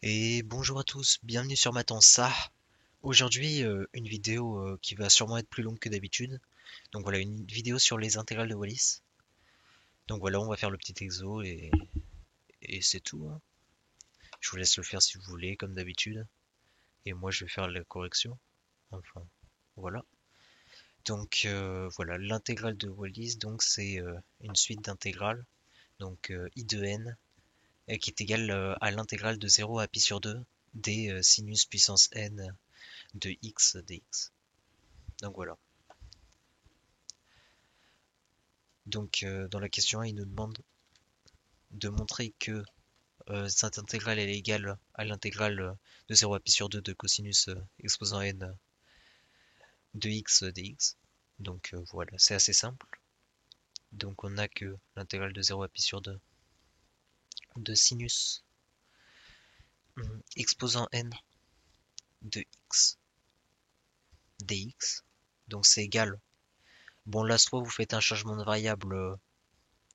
Et bonjour à tous, bienvenue sur Matanza. Aujourd'hui, une vidéo qui va sûrement être plus longue que d'habitude. Donc voilà, une vidéo sur les intégrales de Wallis. Donc voilà, on va faire le petit exo et c'est tout, hein. Je vous laisse le faire si vous voulez, comme d'habitude. Et moi, je vais faire la correction. Enfin, voilà. Donc voilà, l'intégrale de Wallis, donc c'est une suite d'intégrales. Donc I de n, qui est égale à l'intégrale de 0 à pi sur 2 des sinus puissance n de x dx. Donc voilà. Donc dans la question 1, il nous demande de montrer que cette intégrale elle est égale à l'intégrale de 0 à pi sur 2 de cosinus exposant n de x dx. Donc voilà, c'est assez simple. Donc on a que l'intégrale de 0 à pi sur 2 de sinus exposant n de x dx. Donc c'est égal. Bon là soit vous faites un changement de variable,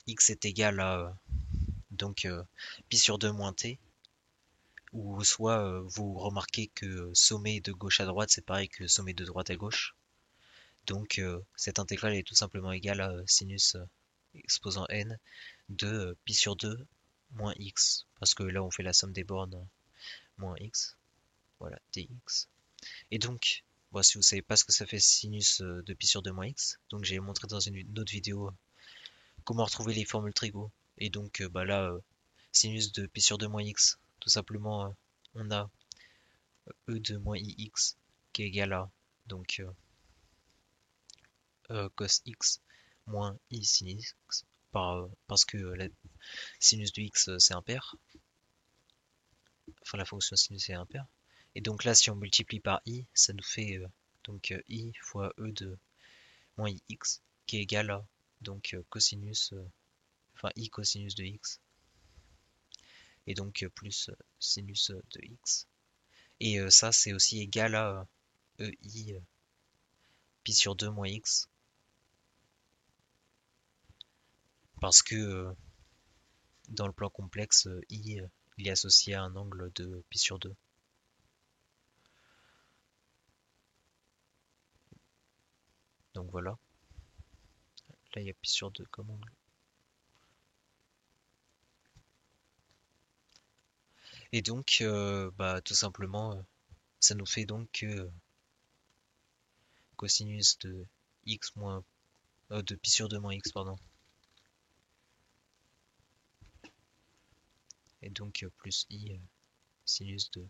x est égal à donc pi sur 2 moins t, ou soit vous remarquez que sommet de gauche à droite, c'est pareil que sommet de droite à gauche. Donc cette intégrale est tout simplement égale à sinus exposant n de pi sur 2 moins x, parce que là on fait la somme des bornes moins x, voilà, dx. Et donc, bon, si vous savez pas ce que ça fait sinus de pi sur 2 moins x, donc j'ai montré dans une autre vidéo comment retrouver les formules trigo. Et donc bah là, sinus de pi sur 2 moins x, tout simplement on a e de moins ix qui est égal à donc cos x moins i sin x parce que la sinus de x c'est impair, enfin la fonction sinus est impair. Et donc là si on multiplie par i, ça nous fait donc i fois e de moins ix qui est égal à donc cosinus, enfin i cosinus de x, et donc plus sinus de x. Et ça c'est aussi égal à ei pi sur 2 moins x, parce que dans le plan complexe, i il est associé à un angle de pi sur 2. Donc voilà, là il y a pi sur 2 comme angle. Et donc, bah, tout simplement, ça nous fait donc que cosinus de x moins de pi sur 2 moins x, pardon. Et donc plus i sinus de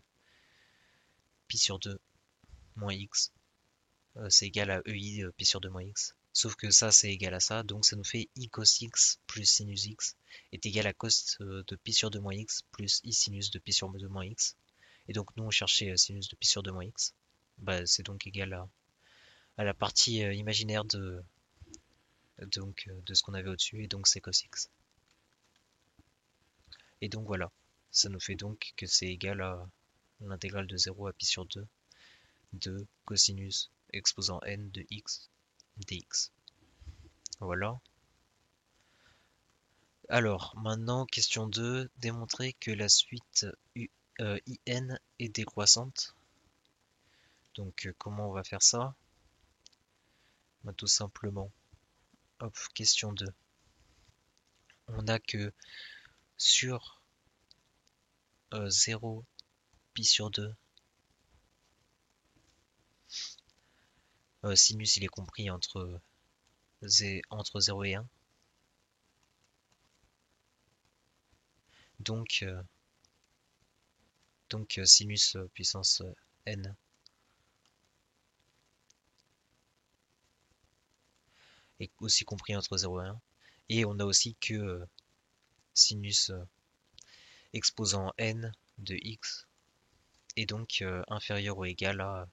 pi sur 2 moins x, c'est égal à ei pi sur 2 moins x. Sauf que ça c'est égal à ça, donc ça nous fait i cos x plus sinus x est égal à cos de pi sur 2 moins x plus i sinus de pi sur 2 moins x. Et donc nous on cherchait sinus de pi sur 2 moins x. Bah, c'est donc égal à la partie imaginaire de ce qu'on avait au-dessus, et donc c'est cos x. Et donc voilà, ça nous fait donc que c'est égal à l'intégrale de 0 à pi sur 2 de cosinus exposant n de x dx. Voilà. Alors, maintenant, question 2, démontrer que la suite in est décroissante. Donc, comment on va faire ça? Bah, tout simplement, hop, question 2. On a que sur 0 pi sur 2, sinus il est compris entre 0 et 1. Donc, sinus puissance n est aussi compris entre 0 et 1. Et on a aussi que sinus exposant n de x est donc inférieur ou égal à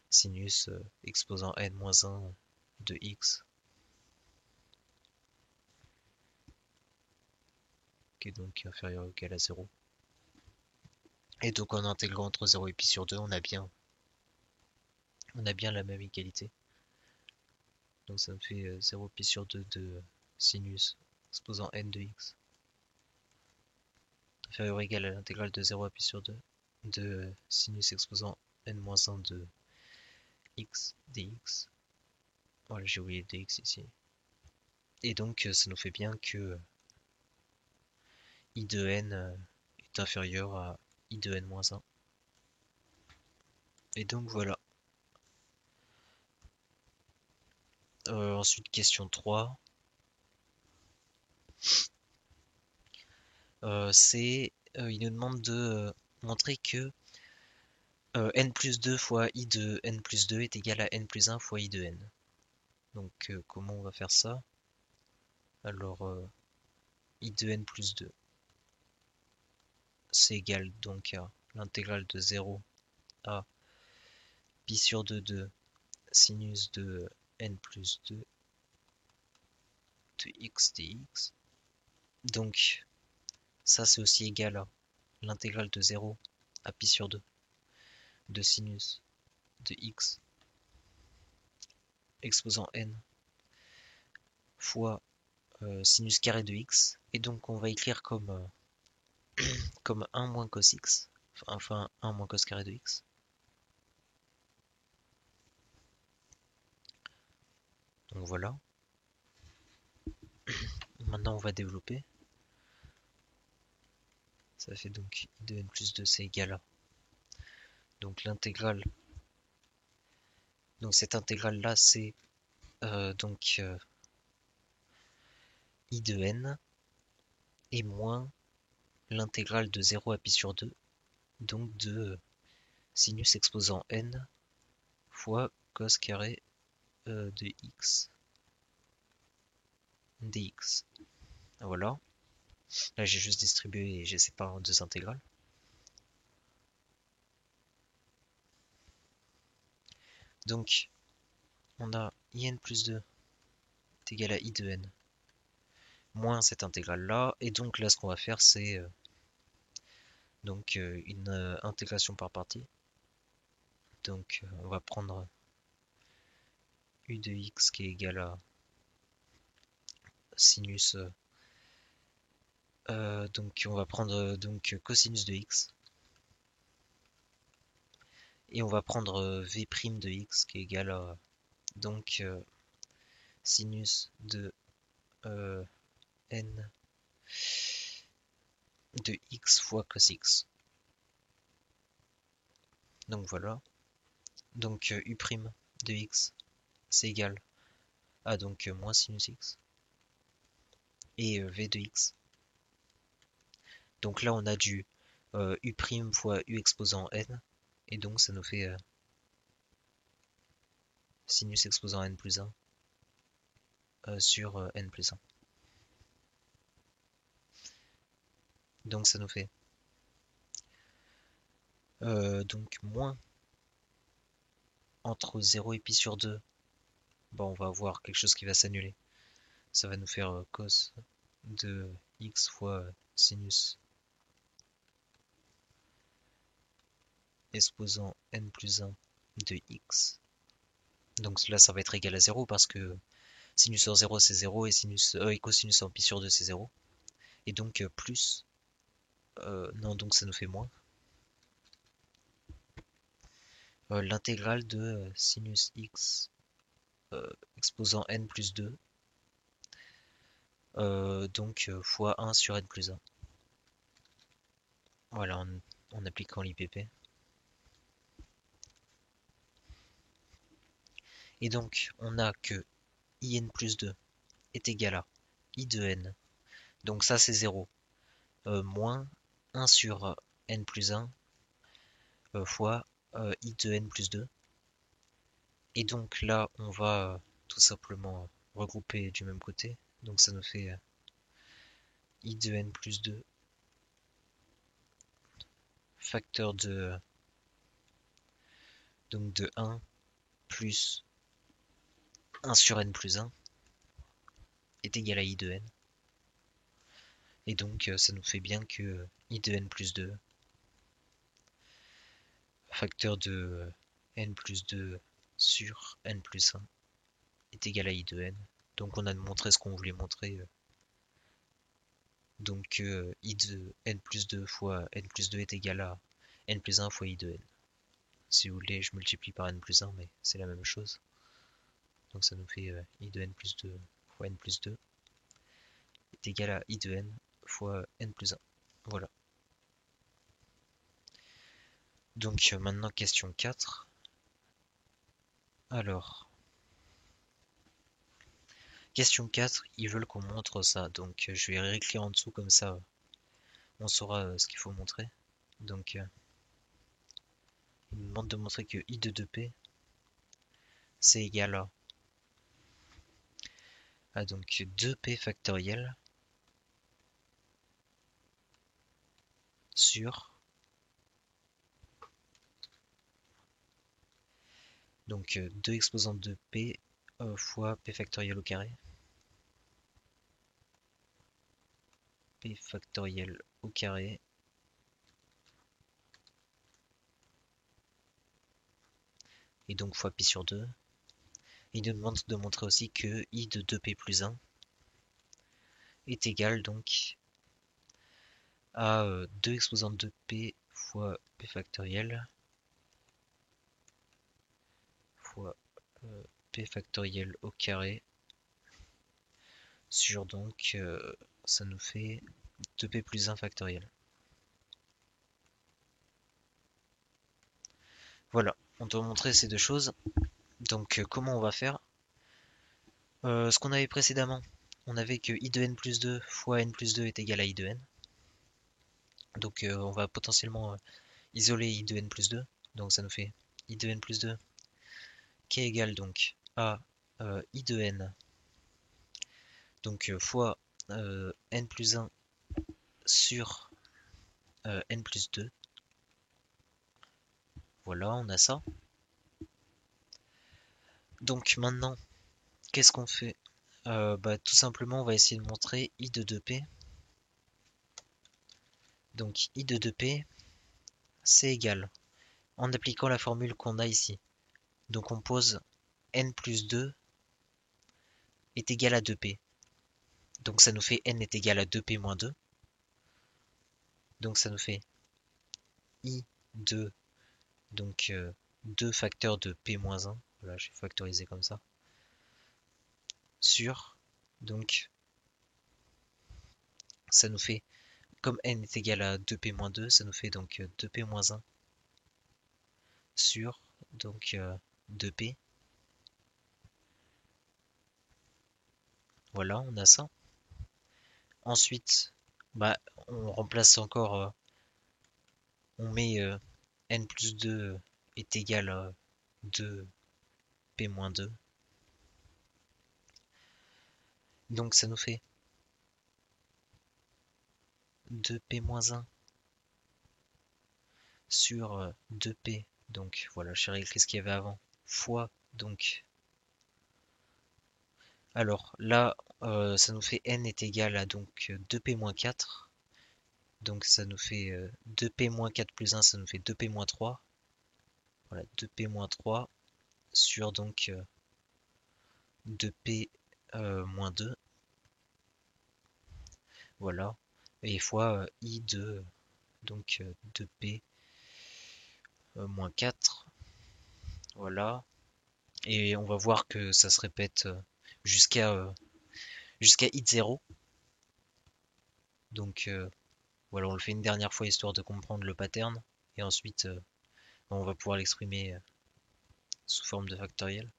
sinus exposant n-1 de x, qui est donc inférieur ou égal à 0. Et donc en intégrant entre 0 et pi sur 2, on a bien la même égalité. Donc ça me fait 0 pi sur 2 de sinus exposant n de x inférieur ou égal à l'intégrale de 0 à pi sur 2 de sinus exposant n-1 de x dx. Voilà, j'ai oublié dx ici. Et donc ça nous fait bien que I de n est inférieur à I de n-1. Et donc voilà. Ensuite, question 3. Il nous demande de montrer que n plus 2 fois I de n plus 2 est égal à n plus 1 fois I de n. Donc comment on va faire ça? Alors, I de n plus 2, c'est égal donc à l'intégrale de 0 à pi sur 2 de sinus de n plus 2 de x dx. Donc, ça c'est aussi égal à l'intégrale de 0 à pi sur 2 de sinus de x exposant n fois sinus carré de x. Et donc on va écrire comme 1 moins cos x, enfin 1 moins cos carré de x. Donc voilà. Maintenant on va développer. Ça fait donc I de n plus 2 c'est égal à. Donc l'intégrale. Donc cette intégrale là c'est donc I de n et moins l'intégrale de 0 à pi sur 2, donc de sinus exposant n fois cos carré de x dx. Voilà. Là j'ai juste distribué et j'ai séparé en deux intégrales. Donc on a in plus 2 est égal à I de n moins cette intégrale là. Et donc là ce qu'on va faire c'est donc une intégration par partie. Donc on va prendre U de x qui est égal à sinus. Donc on va prendre donc cosinus de x. Et on va prendre v' de x qui est égal à donc sinus de n de x fois cos x. Donc voilà. Donc u' de x c'est égal à donc moins sinus x. Et v de x. Donc là on a du u' fois u exposant n. Et donc ça nous fait sinus exposant n plus 1 sur n plus 1. Donc ça nous fait donc moins entre 0 et pi sur 2. Bon, on va avoir quelque chose qui va s'annuler. Ça va nous faire cos de x fois sinus exposant n plus 1 de x. Donc là ça va être égal à 0 parce que sinus sur 0 c'est 0 et cosinus en pi sur 2 c'est 0. Et donc plus. Non, donc ça nous fait moins. L'intégrale de sinus x exposant n plus 2. Donc fois 1 sur n plus 1. Voilà, en appliquant l'IPP. Et donc, on a que in plus 2 est égal à I de n. Donc ça, c'est 0. Moins 1 sur n plus 1 fois I de n plus 2. Et donc là, on va tout simplement regrouper du même côté. Donc ça nous fait I de n plus 2 facteur donc de 1 plus 1 sur n plus 1 est égal à I de n. Et donc ça nous fait bien que I de n plus 2 facteur de n plus 2 sur n plus 1 est égal à I de n. Donc on a montré ce qu'on voulait montrer Donc I de n plus 2 fois n plus 2 est égal à n plus 1 fois I de n. Si vous voulez, je multiplie par n plus 1, mais c'est la même chose. Donc ça nous fait I de n plus 2 fois n plus 2 est égal à I de n fois n plus 1. Voilà. Donc maintenant question 4. Alors, question 4, ils veulent qu'on montre ça. Donc je vais réécrire en dessous comme ça, on saura ce qu'il faut montrer. Donc ils nous demandent de montrer que I de 2P c'est égal à donc 2P factoriel sur donc 2 exposant de P fois P factoriel au carré. P factoriel au carré et donc fois pi sur 2. Il nous demande de montrer aussi que I de 2P plus 1 est égal donc à 2 exposant de P fois P factoriel fois P factoriel au carré sur donc ça nous fait 2P plus 1 factoriel. Voilà, on doit montrer ces deux choses. Donc comment on va faire? Ce qu'on avait précédemment, on avait que I de n plus 2 fois n plus 2 est égal à I de n. Donc on va potentiellement isoler I de n plus 2. Donc ça nous fait I de n plus 2 qui est égal donc à I de n donc fois n plus 1 sur n plus 2. Voilà, on a ça. Donc maintenant, qu'est-ce qu'on fait? Tout simplement, on va essayer de montrer I de 2P. Donc I de 2P, c'est égal, en appliquant la formule qu'on a ici. Donc on pose n plus 2 est égal à 2P. Donc ça nous fait n est égal à 2P moins 2. Donc ça nous fait I de donc 2 facteurs de P moins 1. Voilà, je vais factoriser comme ça. Sur, donc ça nous fait, comme n est égal à 2P moins 2, ça nous fait donc 2P moins 1 sur donc 2P. Voilà, on a ça. Ensuite, on remplace encore, on met n plus 2 est égal à 2P moins 2. Donc ça nous fait 2P moins 1 sur 2P. Donc voilà, je réécrit ce qu'il y avait avant. Fois donc. Alors là, ça nous fait n est égal à donc 2P moins 4. Donc ça nous fait 2P moins 4 plus 1, ça nous fait 2P moins 3. Voilà, 2P moins 3 sur donc 2P moins 2. Voilà. Et fois I de donc 2P moins 4. Voilà. Et on va voir que ça se répète jusqu'à I de 0. Donc voilà, on le fait une dernière fois histoire de comprendre le pattern. Et ensuite, on va pouvoir l'exprimer sous forme de factoriel.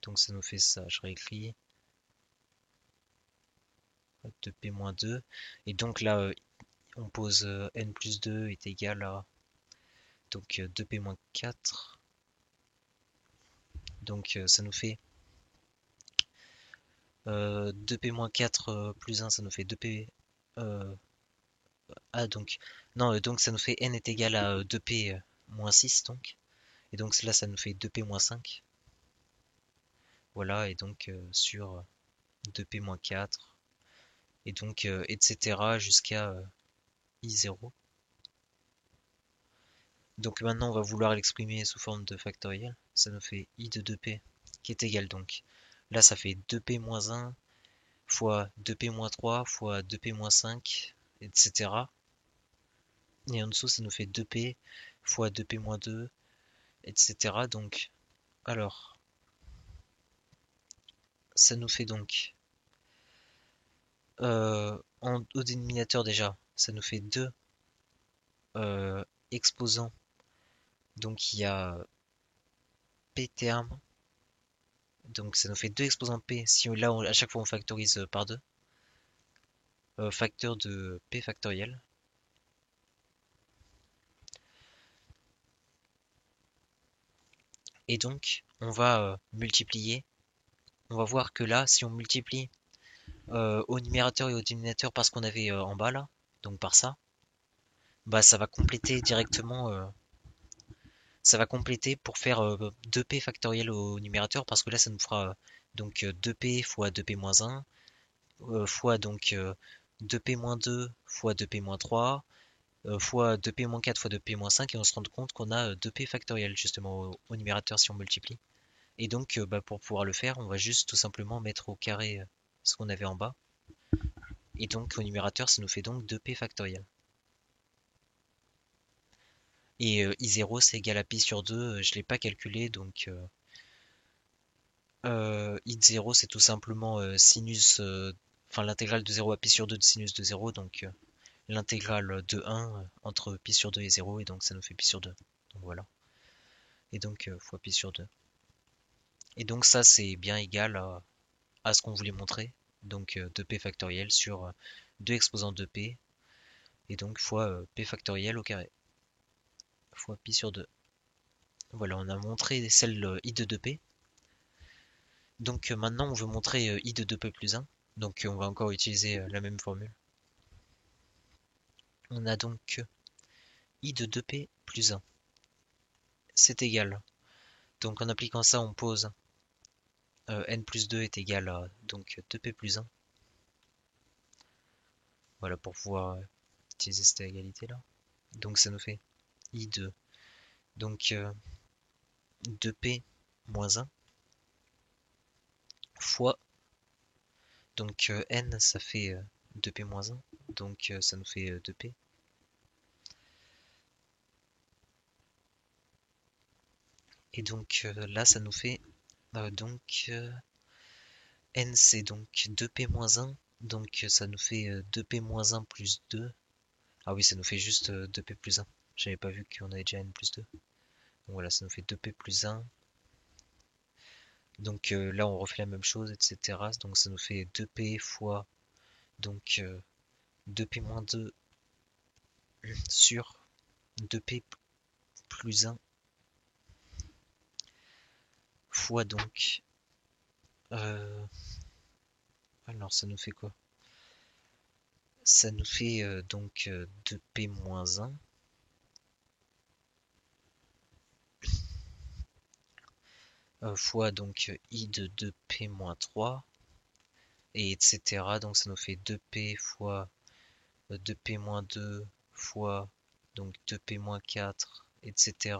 Donc ça nous fait ça, je réécris 2p-2. Et donc là, on pose n plus 2 est égal à donc 2p-4. Donc ça nous fait 2p-4 plus 1, ça nous fait 2p... donc... Non, donc ça nous fait n est égal à 2p moins 6, donc. Et donc là, ça nous fait 2p moins 5. Voilà, et donc sur 2p moins 4. Et donc, etc. jusqu'à I0. Donc maintenant, on va vouloir l'exprimer sous forme de factoriel. Ça nous fait I de 2p qui est égal donc. Là, ça fait 2p moins 1 fois 2p-3 fois 2p-5, etc. Et en dessous, ça nous fait 2p fois 2p-2, etc. Donc, alors, ça nous fait donc, au dénominateur déjà, ça nous fait 2 exposants. Donc, il y a p terme. Donc, ça nous fait 2 exposants p. Si là, à chaque fois, on factorise par 2. Facteur de p factoriel. Et donc, on va multiplier. On va voir que là, si on multiplie au numérateur et au dénominateur par ce qu'on avait en bas là, donc par ça, bah ça va compléter directement, ça va compléter pour faire 2p factoriel au numérateur parce que là ça nous fera donc 2p fois 2p-1 fois donc 2p-2 fois 2p-3 fois 2p-4 fois 2p-5 et on se rend compte qu'on a 2p factoriel justement au numérateur si on multiplie. Et donc bah, pour pouvoir le faire, on va juste tout simplement mettre au carré ce qu'on avait en bas. Et donc au numérateur, ça nous fait donc 2p factoriel. Et I0 c'est égal à pi sur 2, je ne l'ai pas calculé, donc I0 c'est tout simplement sinus, enfin l'intégrale de 0 à pi sur 2 de sinus de 0, donc l'intégrale de 1 entre pi sur 2 et 0, et donc ça nous fait pi sur 2. Donc voilà. Et donc fois pi sur 2. Et donc ça c'est bien égal à ce qu'on voulait montrer, donc 2p factoriel sur 2 exposants de p, et donc fois p factoriel au carré, fois pi sur 2. Voilà, on a montré celle I de 2p. Donc maintenant on veut montrer I de 2p plus 1. Donc on va encore utiliser la même formule. On a donc I de 2p plus 1. C'est égal. Donc en appliquant ça, on pose n plus 2 est égal à donc 2p plus 1. Voilà pour pouvoir utiliser cette égalité là. Donc ça nous fait I de donc 2p moins 1 fois donc n ça fait 2p moins 1, donc ça nous fait 2p. Et donc là ça nous fait donc n c'est donc 2p moins 1, donc ça nous fait 2p moins 1 plus 2. Ah oui, ça nous fait juste 2p plus 1. J'avais pas vu qu'on avait déjà n plus 2. Donc voilà, ça nous fait 2p plus 1. Donc là on refait la même chose, etc. Donc ça nous fait 2p fois donc 2p moins 2 sur 2p plus 1 fois donc alors ça nous fait quoi? Ça nous fait donc 2p moins 1 fois donc I de 2p moins 3 et etc. Donc ça nous fait 2p fois 2p moins 2 fois donc 2p moins 4, etc.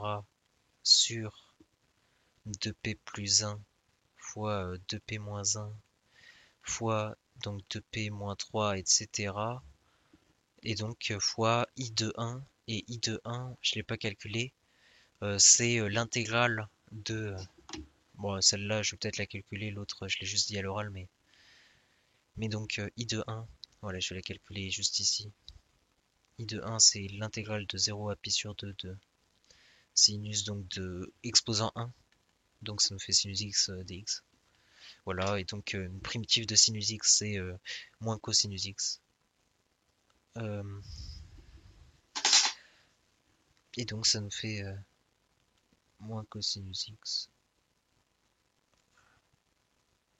sur 2p plus 1 fois 2p moins 1 fois donc 2p moins 3, etc. Et donc fois I de 1, et I de 1, je ne l'ai pas calculé, c'est l'intégrale de... Bon, celle-là, je vais peut-être la calculer, l'autre, je l'ai juste dit à l'oral, mais donc I de 1, voilà, je vais la calculer juste ici. I de 1, c'est l'intégrale de 0 à pi sur 2 de sinus, donc de exposant 1, donc ça nous fait sinus x dx. Voilà, et donc une primitive de sinus x, c'est moins cosinus x. Et donc ça nous fait moins cosinus x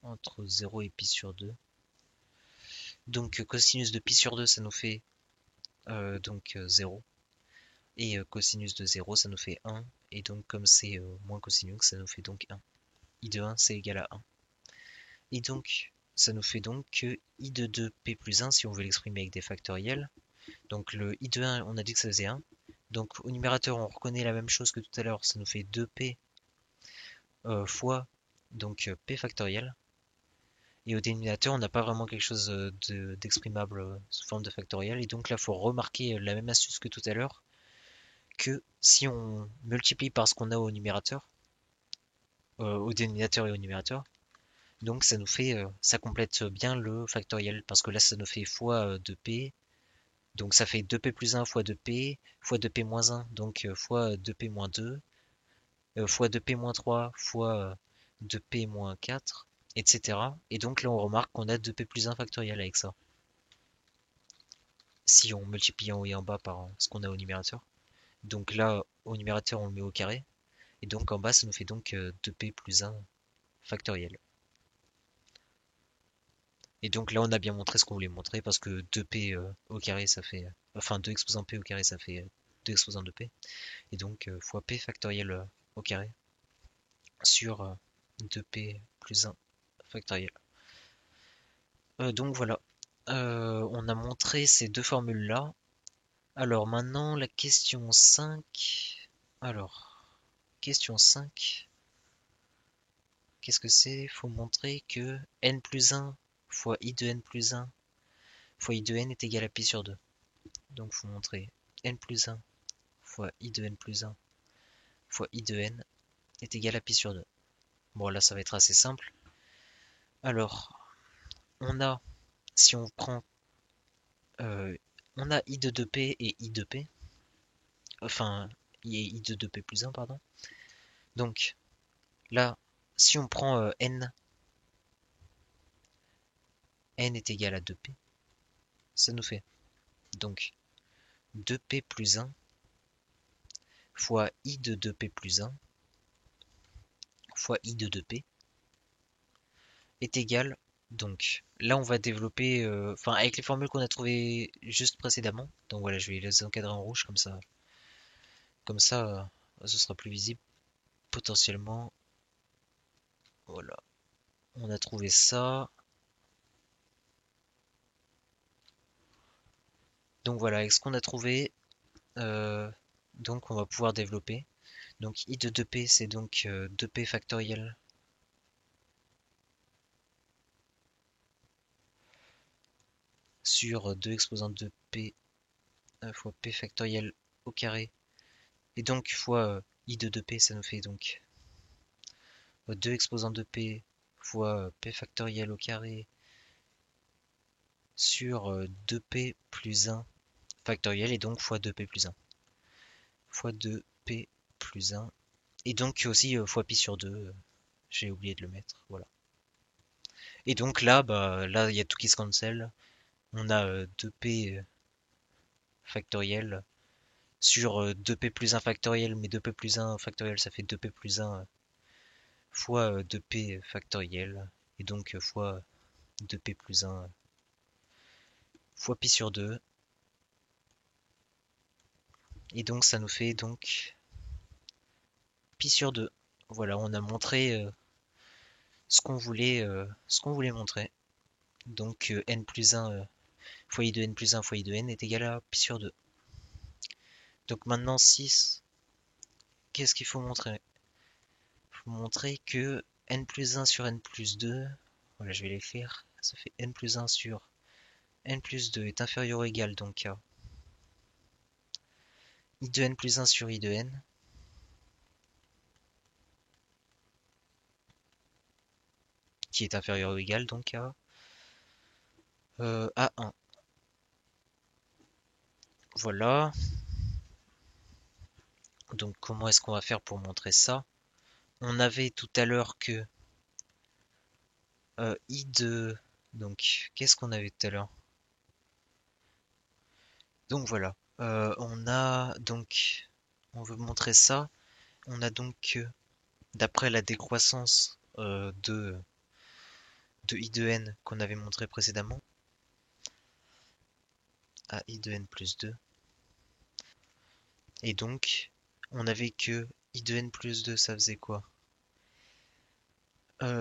entre 0 et pi sur 2. Donc cosinus de pi sur 2, ça nous fait donc 0. Et cosinus de 0, ça nous fait 1. Et donc comme c'est moins cosinus, ça nous fait donc 1. I de 1, c'est égal à 1. Et donc, ça nous fait donc que I de 2p plus 1, si on veut l'exprimer avec des factoriels. Donc le I de 1, on a dit que ça faisait 1. Donc au numérateur, on reconnaît la même chose que tout à l'heure, ça nous fait 2p fois donc p factoriel. Et au dénominateur, on n'a pas vraiment quelque chose d'exprimable sous forme de factoriel. Et donc là, il faut remarquer la même astuce que tout à l'heure, que si on multiplie par ce qu'on a au numérateur, au dénominateur et au numérateur, donc ça nous fait, ça complète bien le factoriel, parce que là, ça nous fait fois 2p, donc ça fait 2p plus 1 fois 2p, fois 2p moins 1, donc fois 2p moins 2, fois 2p moins 3, fois 2p moins 4, etc. Et donc là, on remarque qu'on a 2p plus 1 factoriel avec ça. Si on multiplie en haut et en bas par ce qu'on a au numérateur. Donc là, au numérateur, on le met au carré. Et donc en bas, ça nous fait donc 2p plus 1 factoriel. Et donc là, on a bien montré ce qu'on voulait montrer, parce que 2p au carré, ça fait... enfin, 2 exposant p au carré, ça fait 2 exposant 2p. Et donc, fois p factoriel au carré sur 2p plus 1 factoriel. Donc voilà, on a montré ces deux formules-là. Alors maintenant, la question 5. Alors, question 5. Qu'est-ce que c'est? Il faut montrer que n plus 1 fois i de n plus 1 fois i de n est égal à pi sur 2. Donc il faut montrer n plus 1 fois i de n plus 1 fois i de n est égal à pi sur 2. Bon là ça va être assez simple. Alors, on a, si on prend, on a i de 2p et i de p, enfin i de 2p plus 1, pardon. Donc là, si on prend n est égal à 2p, ça nous fait donc 2p plus 1 fois i de 2p plus 1 fois i de 2p est égal, donc là on va développer, enfin avec les formules qu'on a trouvées juste précédemment, donc voilà, je vais les encadrer en rouge comme ça ce sera plus visible potentiellement. Voilà, on a trouvé ça. Donc voilà, avec ce qu'on a trouvé, euh, donc on va pouvoir développer. Donc i de 2p c'est donc 2p factoriel sur 2 exposant 2p fois p factoriel au carré. Et donc fois i de 2p, ça nous fait donc 2 exposant 2p fois p factoriel au carré sur 2p plus 1 factoriel, et donc fois 2p plus 1. Fois 2p plus 1. Et donc aussi fois pi sur 2, j'ai oublié de le mettre, voilà. Et donc là, bah, là, il y a tout qui se cancel. On a 2p factoriel sur 2p plus 1 factoriel, mais 2p plus 1 factoriel, ça fait 2p plus 1 fois 2p factoriel, et donc fois 2p plus 1 fois pi sur 2. Et donc ça nous fait donc pi sur 2. Voilà, on a montré ce qu'on voulait montrer. Donc n plus 1 fois i de n plus 1 fois i de n est égal à pi sur 2. Donc maintenant 6, qu'est-ce qu'il faut montrer? Il faut montrer que n plus 1 sur n plus 2, voilà, je vais l'écrire, ça fait n plus 1 sur n plus 2 est inférieur ou égal donc à i de n plus 1 sur i de n, qui est inférieur ou égal donc à A1. Voilà. Donc comment est-ce qu'on va faire pour montrer ça? On avait tout à l'heure que i de... Donc qu'est-ce qu'on avait tout à l'heure? Donc voilà. On a donc... On veut montrer ça. On a donc que, d'après la décroissance de i de n qu'on avait montré précédemment, à i de n plus 2. Et donc, on avait que i de n plus 2, ça faisait quoi?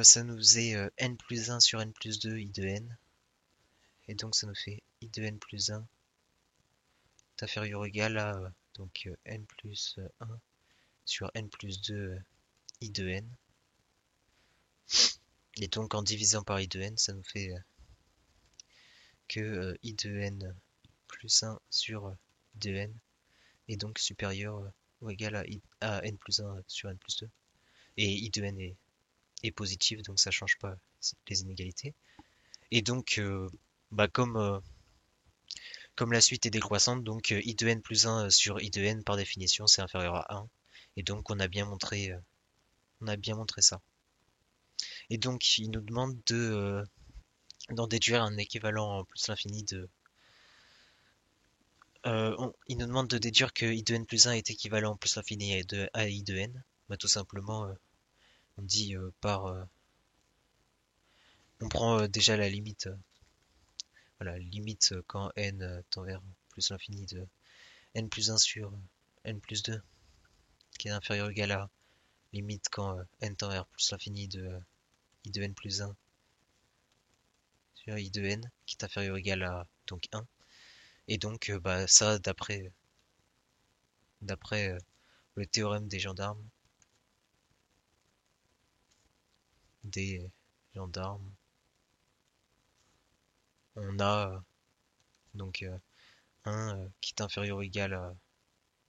Ça nous faisait n plus 1 sur n plus 2 i de n. Et donc ça nous fait i de n plus 1 est inférieur ou égal à donc n plus 1 sur n plus 2 i de n. Et donc en divisant par i de n, ça nous fait que i de n plus 1 sur i de n est donc supérieur ou égal à n plus 1 sur n plus 2. Et i de n est positif, donc ça change pas les inégalités. Et donc, comme la suite est décroissante, donc i de n plus 1 sur i de n par définition c'est inférieur à 1. Et donc on a bien montré ça. Et donc il nous demande d'en déduire un équivalent en plus l'infini de... il nous demande de déduire que i de n plus 1 est équivalent en plus l'infini à i de n. Bah, tout simplement, on dit on prend déjà la limite, voilà, limite quand n tend vers plus l'infini de n plus 1 sur n plus 2, qui est inférieur ou égal à limite quand n tend vers plus l'infini de i de n plus 1 sur i de n, qui est inférieur ou égal à donc 1. Et donc, ça, d'après le théorème des gendarmes, on a donc 1 qui est inférieur ou égal à,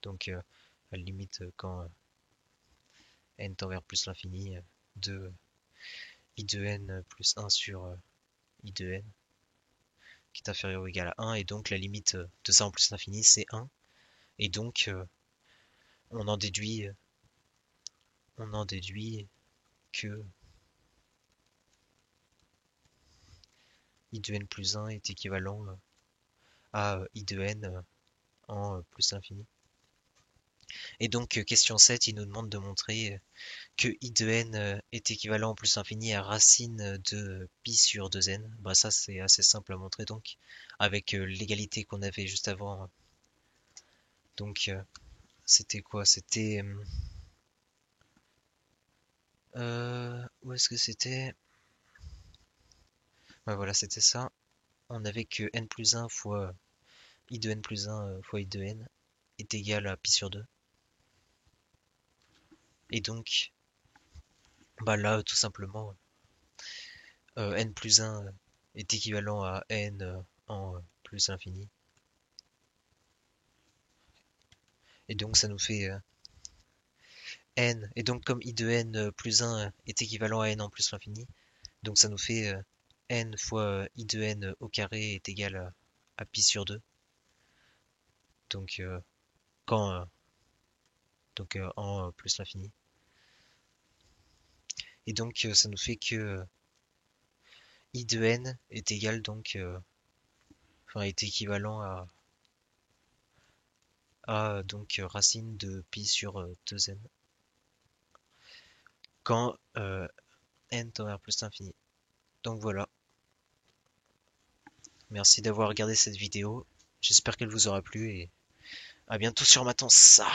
donc, à la limite quand n tend vers plus l'infini de i de n plus 1 sur i de n, qui est inférieur ou égal à 1, et donc la limite de ça en plus l'infini, c'est 1. Et donc, on en déduit, on en déduit que i de n plus 1 est équivalent à i de n en plus l'infini. Et donc, question 7, il nous demande de montrer que i de n est équivalent en plus infini à racine de pi sur 2n. Bah ça c'est assez simple à montrer donc, avec l'égalité qu'on avait juste avant. Donc c'était quoi? C'était... où est-ce que c'était? Ouais, voilà, c'était ça. On avait que n plus 1 fois i de n plus 1 fois i de n est égal à pi sur 2. Et donc, bah là, tout simplement, n plus 1 est équivalent à n en plus l'infini. Et donc, ça nous fait n. Et donc, comme i de n plus 1 est équivalent à n en plus l'infini, donc ça nous fait n fois i de n au carré est égal à pi sur 2. Donc, quand, en plus l'infini. Et donc, ça nous fait que i de n est égal donc, enfin, est équivalent à donc racine de pi sur 2n quand n tend vers plus l'infini. Donc voilà, merci d'avoir regardé cette vidéo. J'espère qu'elle vous aura plu et à bientôt sur Matanza.